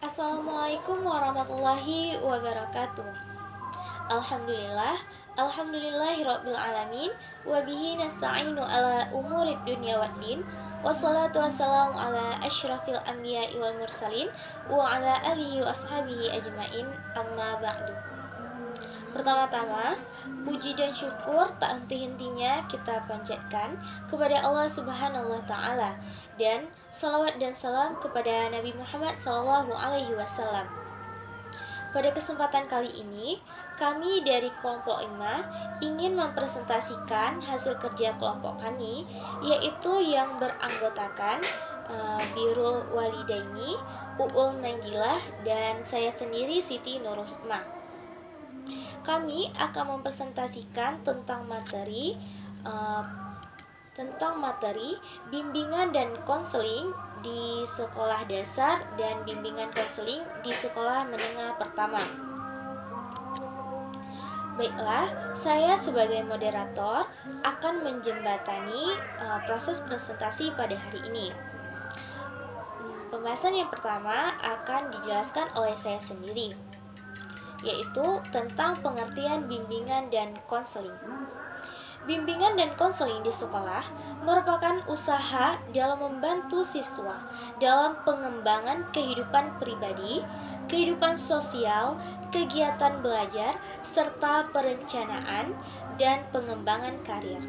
Assalamualaikum warahmatullahi wabarakatuh. Alhamdulillah, alhamdulillahirabbil alamin, wa bihi nasta'inu ala umurid dunya waddin. Wassalatu wassalamu ala asyrafil anbiya'i wal mursalin wa ala alihi wa ashabihi ajmain, amma ba'du. Pertama-tama, puji dan syukur tak henti-hentinya kita panjatkan kepada Allah Subhanahu wa taala, dan salawat dan salam kepada Nabi Muhammad sallallahu alaihi wasallam. Pada kesempatan kali ini, kami dari kelompok 5 ingin mempresentasikan hasil kerja kelompok kami, yaitu yang beranggotakan Birrul Walidaini, Uul Najilah, dan saya sendiri Siti Nurul Hikmah. Kami akan mempresentasikan tentang materi bimbingan dan konseling di sekolah dasar dan bimbingan konseling di sekolah menengah pertama. Baiklah, saya sebagai moderator akan menjembatani proses presentasi pada hari ini. Pembahasan yang pertama akan dijelaskan oleh saya sendiri, yaitu tentang pengertian bimbingan dan konseling. Bimbingan dan konseling di sekolah merupakan usaha dalam membantu siswa dalam pengembangan kehidupan pribadi, kehidupan sosial, kegiatan belajar, serta perencanaan dan pengembangan karir.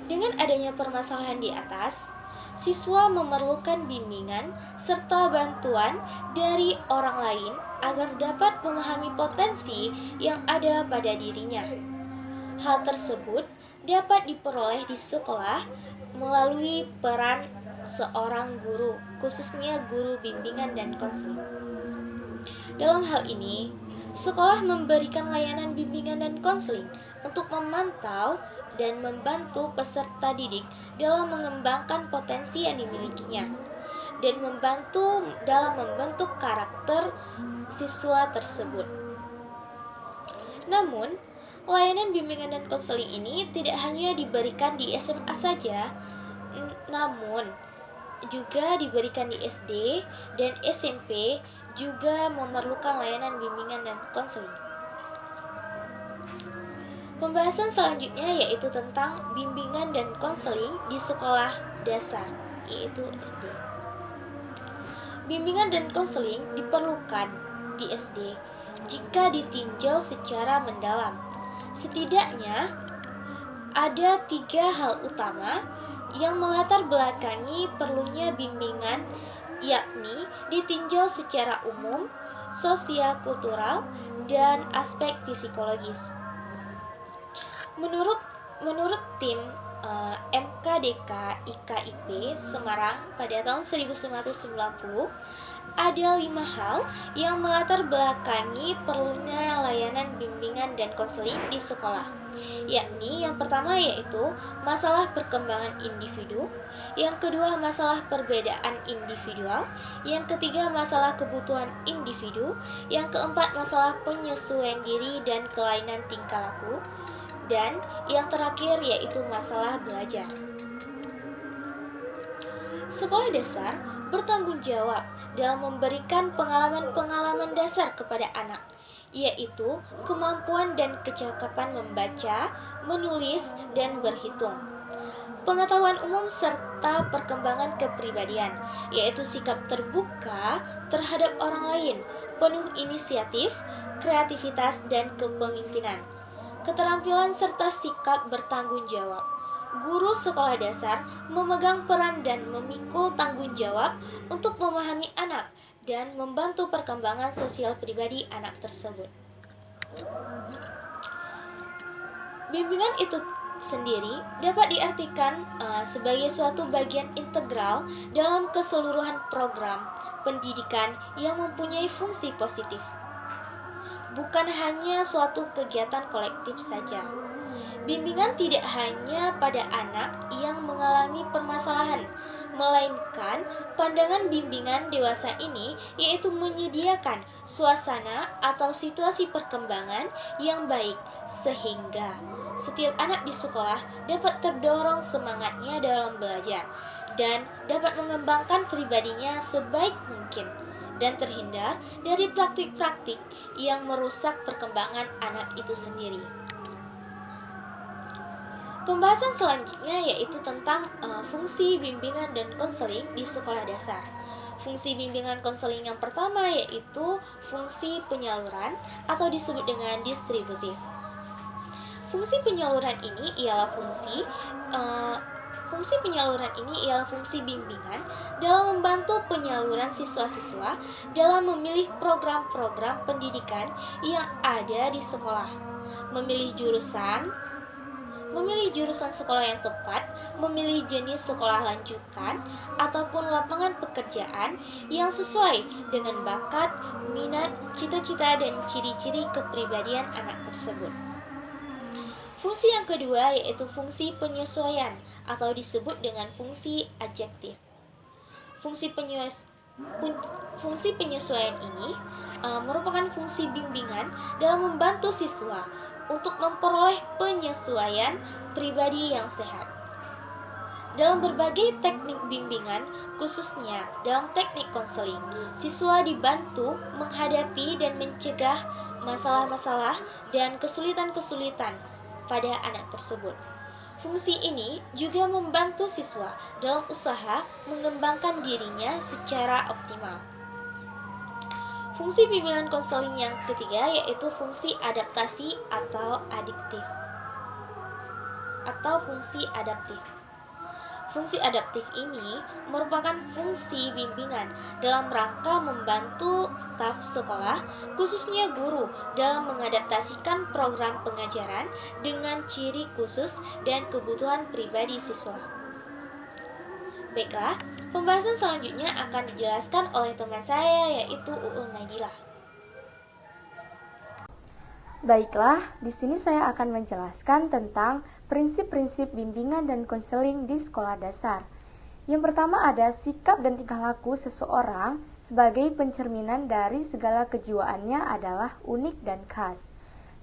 Dengan adanya permasalahan di atas, siswa memerlukan bimbingan serta bantuan dari orang lain agar dapat memahami potensi yang ada pada dirinya. Hal tersebut dapat diperoleh di sekolah melalui peran seorang guru, khususnya guru bimbingan dan konseling. Dalam hal ini, sekolah memberikan layanan bimbingan dan konseling untuk memantau dan membantu peserta didik dalam mengembangkan potensi yang dimilikinya dan membantu dalam membentuk karakter siswa tersebut. Namun, layanan bimbingan dan konseling ini tidak hanya diberikan di SMA saja, namun juga diberikan di SD dan SMP, juga memerlukan layanan bimbingan dan konseling. Pembahasan selanjutnya yaitu tentang bimbingan dan konseling di sekolah dasar, yaitu SD. Bimbingan dan konseling diperlukan di SD jika ditinjau secara mendalam. Setidaknya ada 3 hal utama yang melatar belakangi perlunya bimbingan, yakni ditinjau secara umum, sosial kultural, dan aspek psikologis. Menurut tim MKDK IKIP Semarang pada tahun 1990, ada 5 hal yang melatar belakangi perlunya layanan bimbingan dan konseling di sekolah, yakni yang pertama yaitu masalah perkembangan individu, yang kedua masalah perbedaan individual, yang ketiga masalah kebutuhan individu, yang keempat masalah penyesuaian diri dan kelainan tingkah laku, dan yang terakhir yaitu masalah belajar. Sekolah dasar bertanggung jawab dalam memberikan pengalaman-pengalaman dasar kepada anak, yaitu kemampuan dan kecakapan membaca, menulis, dan berhitung, pengetahuan umum serta perkembangan kepribadian, yaitu sikap terbuka terhadap orang lain, penuh inisiatif, kreativitas, dan kepemimpinan, keterampilan serta sikap bertanggung jawab. Guru sekolah dasar memegang peran dan memikul tanggung jawab untuk memahami anak dan membantu perkembangan sosial pribadi anak tersebut. Bimbingan itu sendiri dapat diartikan sebagai suatu bagian integral dalam keseluruhan program pendidikan yang mempunyai fungsi positif, bukan hanya suatu kegiatan kolektif saja. Bimbingan tidak hanya pada anak yang mengalami permasalahan, melainkan pandangan bimbingan dewasa ini yaitu menyediakan suasana atau situasi perkembangan yang baik sehingga setiap anak di sekolah dapat terdorong semangatnya dalam belajar dan dapat mengembangkan pribadinya sebaik mungkin dan terhindar dari praktik-praktik yang merusak perkembangan anak itu sendiri. Pembahasan selanjutnya yaitu tentang fungsi bimbingan dan konseling di sekolah dasar. Fungsi bimbingan konseling yang pertama yaitu fungsi penyaluran atau disebut dengan distributif. Fungsi penyaluran ini ialah fungsi bimbingan dalam membantu penyaluran siswa-siswa dalam memilih program-program pendidikan yang ada di sekolah, memilih jurusan sekolah yang tepat, memilih jenis sekolah lanjutan, ataupun lapangan pekerjaan yang sesuai dengan bakat, minat, cita-cita, dan ciri-ciri kepribadian anak tersebut. Fungsi yang kedua yaitu fungsi penyesuaian atau disebut dengan fungsi adjektif. Fungsi penyesuaian ini merupakan fungsi bimbingan dalam membantu siswa untuk memperoleh penyesuaian pribadi yang sehat. Dalam berbagai teknik bimbingan, khususnya dalam teknik konseling, siswa dibantu menghadapi dan mencegah masalah-masalah dan kesulitan-kesulitan pada anak tersebut. Fungsi ini juga membantu siswa dalam usaha mengembangkan dirinya secara optimal. Fungsi bimbingan konseling yang ketiga yaitu fungsi adaptasi atau fungsi adaptif. Fungsi adaptif ini merupakan fungsi bimbingan dalam rangka membantu staf sekolah, khususnya guru, dalam mengadaptasikan program pengajaran dengan ciri khusus dan kebutuhan pribadi siswa. Baiklah, pembahasan selanjutnya akan dijelaskan oleh teman saya yaitu Uul Naidillah. Baiklah, di sini saya akan menjelaskan tentang prinsip-prinsip bimbingan dan konseling di sekolah dasar. Yang pertama ada sikap dan tingkah laku seseorang sebagai pencerminan dari segala kejiwaannya adalah unik dan khas.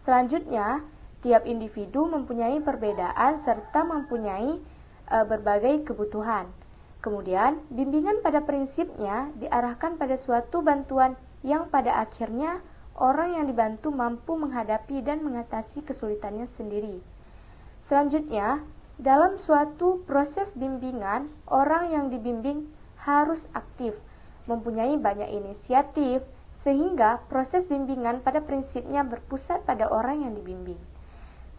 Selanjutnya, tiap individu mempunyai perbedaan serta mempunyai berbagai kebutuhan. Kemudian, bimbingan pada prinsipnya diarahkan pada suatu bantuan yang pada akhirnya orang yang dibantu mampu menghadapi dan mengatasi kesulitannya sendiri. Selanjutnya, dalam suatu proses bimbingan, orang yang dibimbing harus aktif, mempunyai banyak inisiatif, sehingga proses bimbingan pada prinsipnya berpusat pada orang yang dibimbing.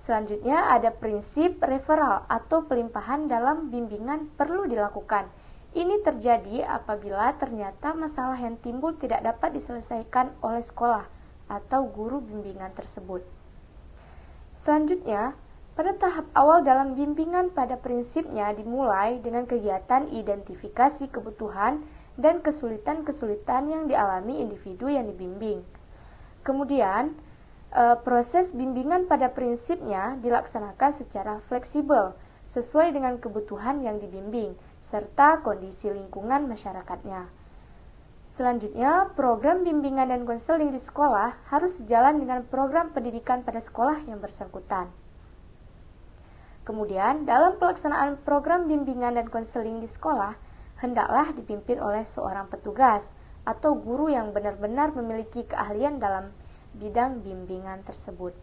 Selanjutnya ada prinsip referral atau pelimpahan dalam bimbingan perlu dilakukan. Ini terjadi apabila ternyata masalah yang timbul tidak dapat diselesaikan oleh sekolah atau guru bimbingan tersebut. Selanjutnya, pada tahap awal dalam bimbingan pada prinsipnya dimulai dengan kegiatan identifikasi kebutuhan dan kesulitan-kesulitan yang dialami individu yang dibimbing. Kemudian, proses bimbingan pada prinsipnya dilaksanakan secara fleksibel sesuai dengan kebutuhan yang dibimbing serta kondisi lingkungan masyarakatnya. Selanjutnya, program bimbingan dan konseling di sekolah harus sejalan dengan program pendidikan pada sekolah yang bersangkutan. Kemudian, dalam pelaksanaan program bimbingan dan konseling di sekolah, hendaklah dipimpin oleh seorang petugas atau guru yang benar-benar memiliki keahlian dalam bidang bimbingan tersebut.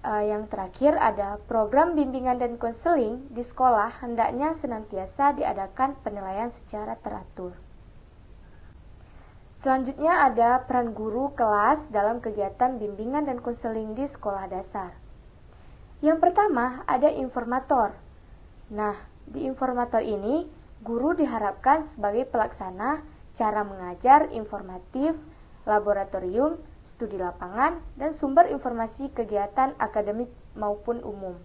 Yang terakhir ada program bimbingan dan konseling di sekolah hendaknya senantiasa diadakan penilaian secara teratur. Selanjutnya ada peran guru kelas dalam kegiatan bimbingan dan konseling di sekolah dasar. Yang pertama ada informator. Nah, di informator ini guru diharapkan sebagai pelaksana cara mengajar informatif, laboratorium, studi lapangan, dan sumber informasi kegiatan akademik maupun umum.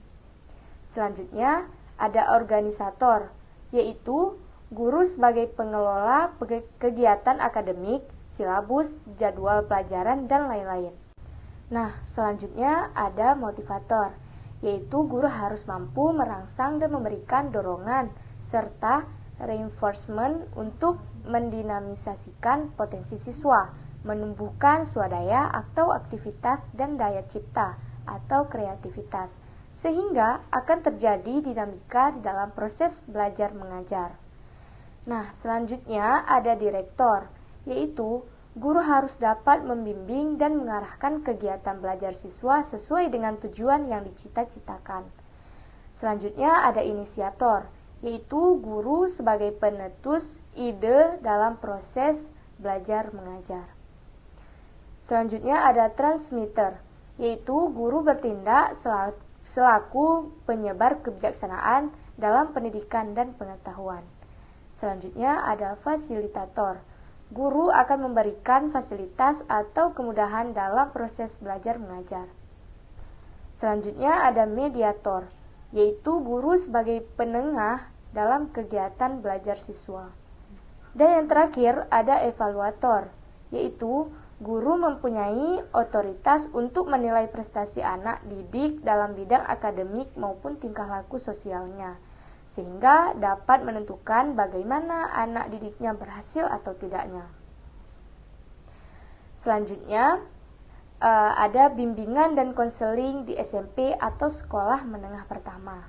Selanjutnya ada organisator, yaitu guru sebagai pengelola kegiatan akademik, silabus, jadwal pelajaran, dan lain-lain. Nah, selanjutnya ada motivator, yaitu guru harus mampu merangsang dan memberikan dorongan, serta reinforcement untuk mendinamisasikan potensi siswa, menumbuhkan swadaya atau aktivitas dan daya cipta atau kreativitas, sehingga akan terjadi dinamika di dalam proses belajar mengajar. Nah, selanjutnya ada direktor, yaitu guru harus dapat membimbing dan mengarahkan kegiatan belajar siswa sesuai dengan tujuan yang dicita-citakan. Selanjutnya ada inisiator, yaitu guru sebagai penetus ide dalam proses belajar mengajar. Selanjutnya ada transmitter, yaitu guru bertindak selaku penyebar kebijaksanaan dalam pendidikan dan pengetahuan. Selanjutnya ada fasilitator. Guru akan memberikan fasilitas atau kemudahan dalam proses belajar mengajar. Selanjutnya ada mediator, yaitu guru sebagai penengah dalam kegiatan belajar siswa. Dan yang terakhir ada evaluator, yaitu guru mempunyai otoritas untuk menilai prestasi anak didik dalam bidang akademik maupun tingkah laku sosialnya, sehingga dapat menentukan bagaimana anak didiknya berhasil atau tidaknya. Selanjutnya, ada bimbingan dan konseling di SMP atau sekolah menengah pertama.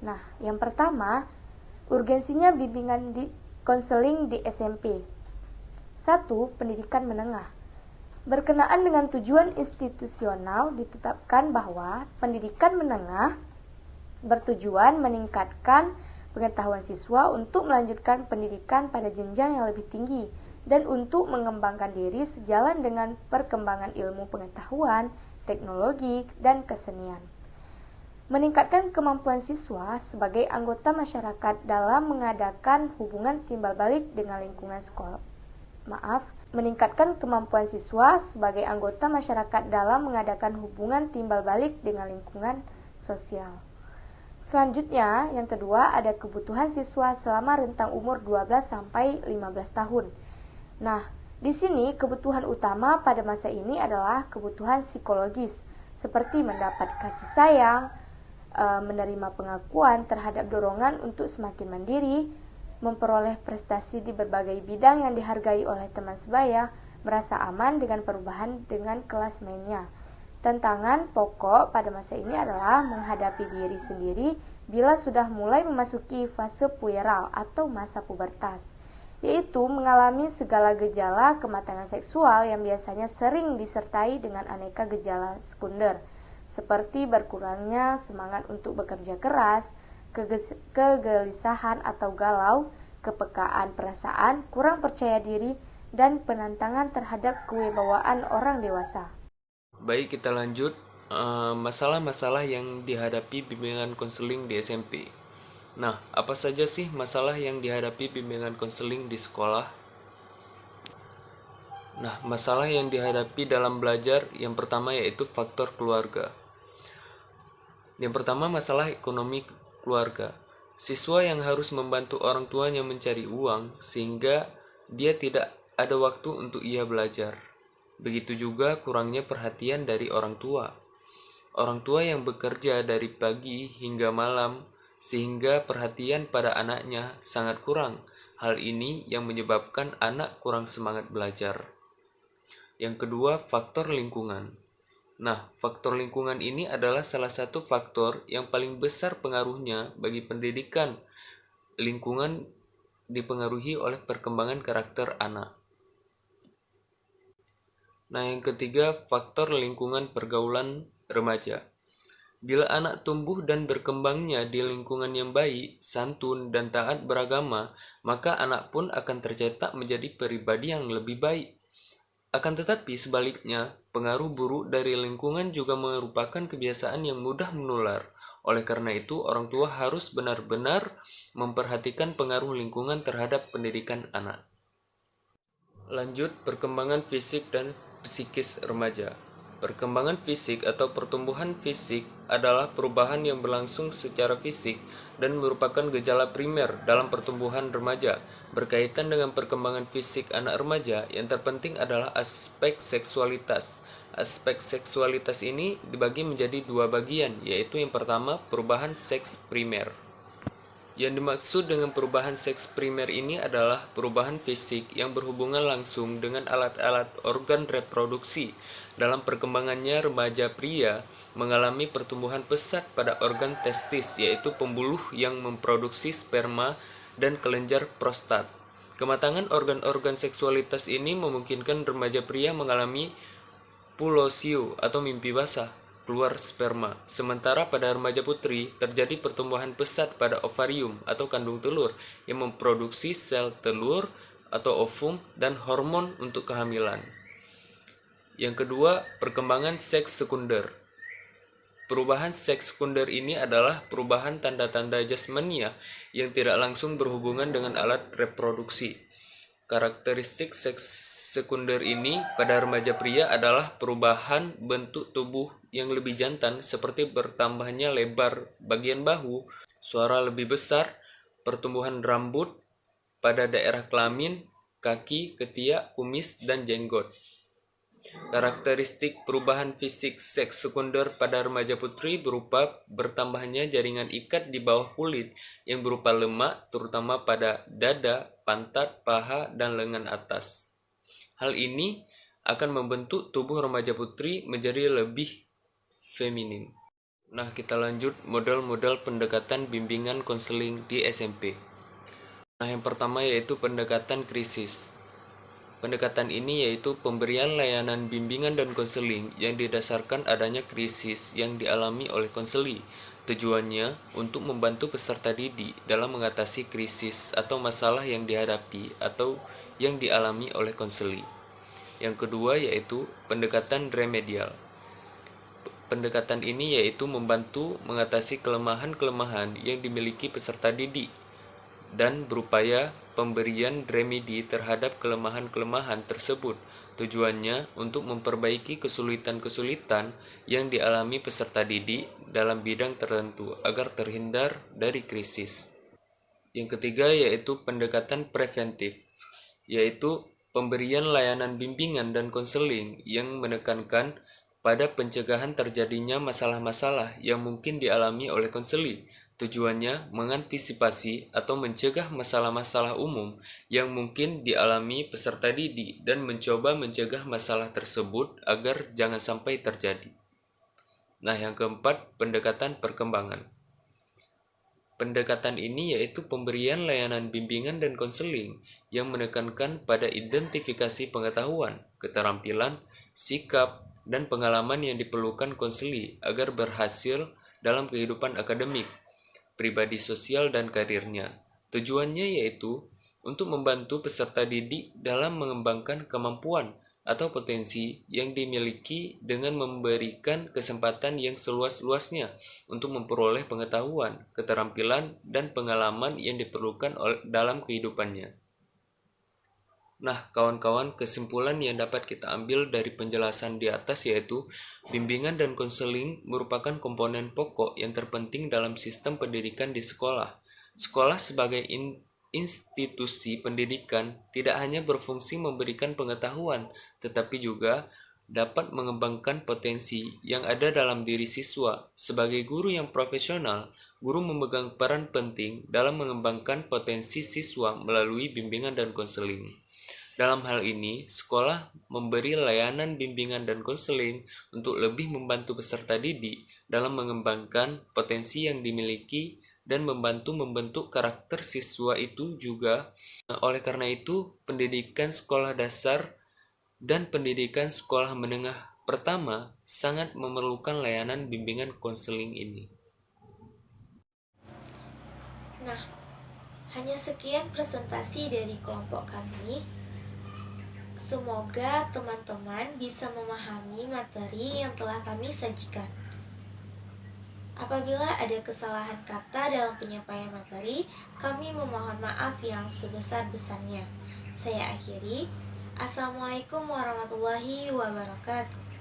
Nah, yang pertama, urgensinya bimbingan di konseling di SMP. 1. Pendidikan menengah. Berkenaan dengan tujuan institusional, ditetapkan bahwa pendidikan menengah bertujuan meningkatkan pengetahuan siswa untuk melanjutkan pendidikan pada jenjang yang lebih tinggi dan untuk mengembangkan diri sejalan dengan perkembangan ilmu pengetahuan, teknologi, dan kesenian. Meningkatkan kemampuan siswa sebagai anggota masyarakat dalam mengadakan hubungan timbal balik dengan lingkungan sekolah. Meningkatkan kemampuan siswa sebagai anggota masyarakat dalam mengadakan hubungan timbal balik dengan lingkungan sosial. Selanjutnya, yang kedua ada kebutuhan siswa selama rentang umur 12 sampai 15 tahun. Nah, di sini kebutuhan utama pada masa ini adalah kebutuhan psikologis, seperti mendapat kasih sayang, menerima pengakuan terhadap dorongan untuk semakin mandiri, memperoleh prestasi di berbagai bidang yang dihargai oleh teman sebaya, merasa aman dengan perubahan dengan kelas mainnya. Tantangan pokok pada masa ini adalah menghadapi diri sendiri bila sudah mulai memasuki fase pueral atau masa pubertas, yaitu mengalami segala gejala kematangan seksual yang biasanya sering disertai dengan aneka gejala sekunder, seperti berkurangnya semangat untuk bekerja keras, kegelisahan atau galau, kepekaan perasaan, kurang percaya diri, dan penentangan terhadap kewibawaan orang dewasa. Baik, kita lanjut. Masalah-masalah yang dihadapi bimbingan konseling di SMP. Nah, apa saja sih masalah yang dihadapi bimbingan konseling di sekolah? Nah, masalah yang dihadapi dalam belajar yang pertama yaitu faktor keluarga. Yang pertama, masalah ekonomi keluarga. Siswa yang harus membantu orang tuanya mencari uang sehingga dia tidak ada waktu untuk ia belajar. Begitu juga kurangnya perhatian dari orang tua. Orang tua yang bekerja dari pagi hingga malam sehingga perhatian pada anaknya sangat kurang. Hal ini yang menyebabkan anak kurang semangat belajar. Yang kedua, faktor lingkungan. Nah, faktor lingkungan ini adalah salah satu faktor yang paling besar pengaruhnya bagi pendidikan. Lingkungan dipengaruhi oleh perkembangan karakter anak. Nah, yang ketiga, faktor lingkungan pergaulan remaja. Bila anak tumbuh dan berkembangnya di lingkungan yang baik, santun, dan taat beragama, maka anak pun akan tercetak menjadi pribadi yang lebih baik. Akan tetapi sebaliknya, pengaruh buruk dari lingkungan juga merupakan kebiasaan yang mudah menular. Oleh karena itu, orang tua harus benar-benar memperhatikan pengaruh lingkungan terhadap pendidikan anak. Lanjut, perkembangan fisik dan psikis remaja. Perkembangan fisik atau pertumbuhan fisik adalah perubahan yang berlangsung secara fisik dan merupakan gejala primer dalam pertumbuhan remaja. Berkaitan dengan perkembangan fisik anak remaja, yang terpenting adalah aspek seksualitas. Aspek seksualitas ini dibagi menjadi dua bagian, yaitu yang pertama, perubahan seks primer. Yang dimaksud dengan perubahan seks primer ini adalah perubahan fisik yang berhubungan langsung dengan alat-alat organ reproduksi. Dalam perkembangannya, remaja pria mengalami pertumbuhan pesat pada organ testis, yaitu pembuluh yang memproduksi sperma dan kelenjar prostat. Kematangan organ-organ seksualitas ini memungkinkan remaja pria mengalami pulosio atau mimpi basah, keluar sperma. Sementara pada remaja putri terjadi pertumbuhan pesat pada ovarium atau kandung telur yang memproduksi sel telur atau ovum dan hormon untuk kehamilan. Yang kedua, perkembangan seks sekunder. Perubahan seks sekunder ini adalah perubahan tanda-tanda jasmania yang tidak langsung berhubungan dengan alat reproduksi. Karakteristik seks sekunder ini pada remaja pria adalah perubahan bentuk tubuh yang lebih jantan seperti bertambahnya lebar bagian bahu, suara lebih besar, pertumbuhan rambut pada daerah kelamin, kaki, ketiak, kumis, dan jenggot. Karakteristik perubahan fisik seks sekunder pada remaja putri berupa bertambahnya jaringan ikat di bawah kulit yang berupa lemak, terutama pada dada, pantat, paha, dan lengan atas. Hal ini akan membentuk tubuh remaja putri menjadi lebih feminin. Nah, kita lanjut model-model pendekatan bimbingan konseling di SMP. Nah, yang pertama yaitu pendekatan krisis. Pendekatan ini yaitu pemberian layanan bimbingan dan konseling yang didasarkan adanya krisis yang dialami oleh konseli. Tujuannya untuk membantu peserta didik dalam mengatasi krisis atau masalah yang dihadapi atau yang dialami oleh konseli. Yang kedua yaitu pendekatan remedial. Pendekatan ini yaitu membantu mengatasi kelemahan-kelemahan yang dimiliki peserta didik dan berupaya pemberian remedi terhadap kelemahan-kelemahan tersebut. Tujuannya untuk memperbaiki kesulitan-kesulitan yang dialami peserta didik dalam bidang tertentu agar terhindar dari krisis. Yang ketiga yaitu pendekatan preventif, yaitu pemberian layanan bimbingan dan konseling yang menekankan pada pencegahan terjadinya masalah-masalah yang mungkin dialami oleh konseli. Tujuannya mengantisipasi atau mencegah masalah-masalah umum yang mungkin dialami peserta didik dan mencoba mencegah masalah tersebut agar jangan sampai terjadi. Nah, yang keempat, pendekatan perkembangan. Pendekatan ini yaitu pemberian layanan bimbingan dan konseling yang menekankan pada identifikasi pengetahuan, keterampilan, sikap, dan pengalaman yang diperlukan konseli agar berhasil dalam kehidupan akademik, pribadi sosial, dan karirnya. Tujuannya yaitu untuk membantu peserta didik dalam mengembangkan kemampuan atau potensi yang dimiliki dengan memberikan kesempatan yang seluas-luasnya untuk memperoleh pengetahuan, keterampilan, dan pengalaman yang diperlukan dalam kehidupannya. Nah, kawan-kawan, kesimpulan yang dapat kita ambil dari penjelasan di atas yaitu bimbingan dan konseling merupakan komponen pokok yang terpenting dalam sistem pendidikan di sekolah. Sekolah sebagai institusi pendidikan tidak hanya berfungsi memberikan pengetahuan, tetapi juga dapat mengembangkan potensi yang ada dalam diri siswa. Sebagai guru yang profesional, guru memegang peran penting dalam mengembangkan potensi siswa melalui bimbingan dan konseling. Dalam hal ini, sekolah memberi layanan bimbingan dan konseling untuk lebih membantu peserta didik dalam mengembangkan potensi yang dimiliki dan membantu membentuk karakter siswa itu juga. Oleh karena itu, pendidikan sekolah dasar dan pendidikan sekolah menengah pertama sangat memerlukan layanan bimbingan konseling ini. Nah, hanya sekian presentasi dari kelompok kami. Semoga teman-teman bisa memahami materi yang telah kami sajikan. Apabila ada kesalahan kata dalam penyampaian materi, kami memohon maaf yang sebesar-besarnya. Saya akhiri. Assalamualaikum warahmatullahi wabarakatuh.